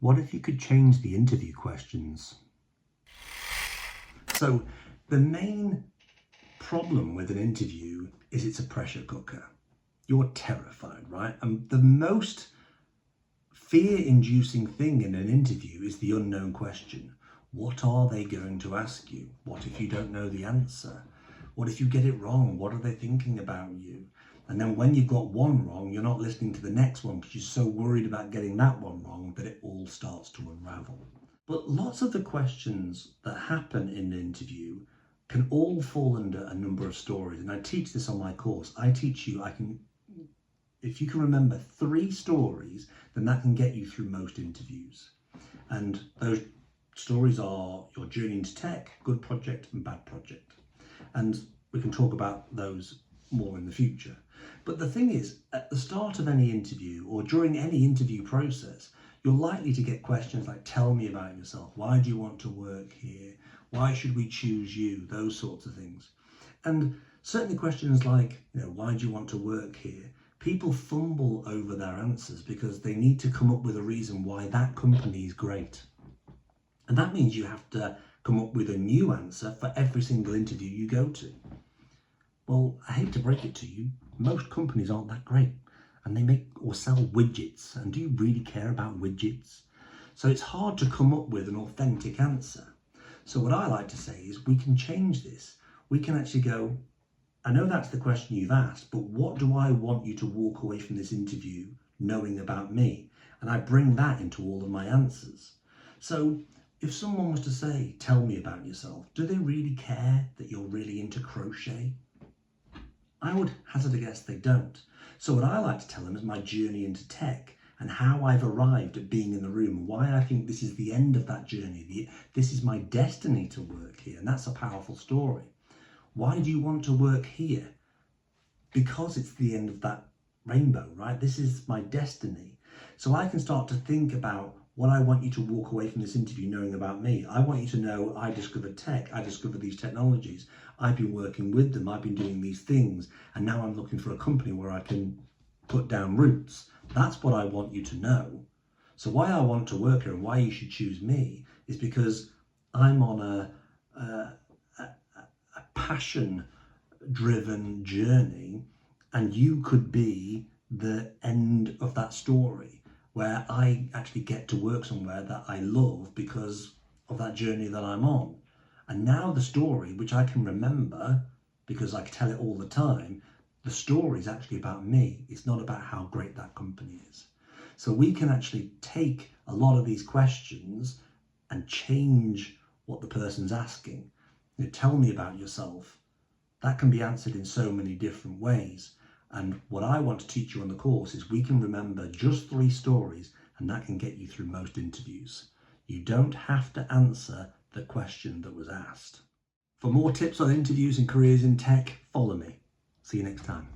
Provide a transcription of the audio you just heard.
What if you could change the interview questions? So the main problem with an interview is it's a pressure cooker. You're terrified, right? And the most fear-inducing thing in an interview is the unknown question. What are they going to ask you? What if you don't know the answer? What if you get it wrong? What are they thinking about you? And then when you've got one wrong, you're not listening to the next one because you're so worried about getting that one wrong that it all starts to unravel. But lots of the questions that happen in an interview can all fall under a number of stories. And I teach this on my course. I teach you, if you can remember 3 stories, then that can get you through most interviews. And those stories are your journey into tech, good project and bad project. And we can talk about those more in the future. But the thing is, at the start of any interview or during any interview process, you're likely to get questions like, tell me about yourself. Why do you want to work here? Why should we choose you? Those sorts of things. And certainly questions like, why do you want to work here? People fumble over their answers because they need to come up with a reason why that company is great. And that means you have to come up with a new answer for every single interview you go to. Well, I hate to break it to you, most companies aren't that great, and they make or sell widgets. And do you really care about widgets? So it's hard to come up with an authentic answer. So what I like to say is we can change this. We can actually go, I know that's the question you've asked, but what do I want you to walk away from this interview knowing about me? And I bring that into all of my answers. So if someone was to say, tell me about yourself, do they really care that you're really into crochet? I would hazard a guess they don't. So what I like to tell them is my journey into tech and how I've arrived at being in the room, why I think this is the end of that journey. This is my destiny to work here, and that's a powerful story. Why do you want to work here? Because it's the end of that rainbow, right? This is my destiny. So I can start to think about what I want you to walk away from this interview knowing about me. I want you to know I discovered tech, I discovered these technologies, I've been working with them, I've been doing these things, and now I'm looking for a company where I can put down roots. That's what I want you to know. So why I want to work here and why you should choose me is because I'm on a passion-driven journey, and you could be the end of that story, where I actually get to work somewhere that I love because of that journey that I'm on. And now the story, which I can remember because I can tell it all the time, the story is actually about me. It's not about how great that company is. So we can actually take a lot of these questions and change what the person's asking. Tell me about yourself. That can be answered in so many different ways. And what I want to teach you on the course is we can remember just 3 stories, and that can get you through most interviews. You don't have to answer the question that was asked. For more tips on interviews and careers in tech, follow me. See you next time.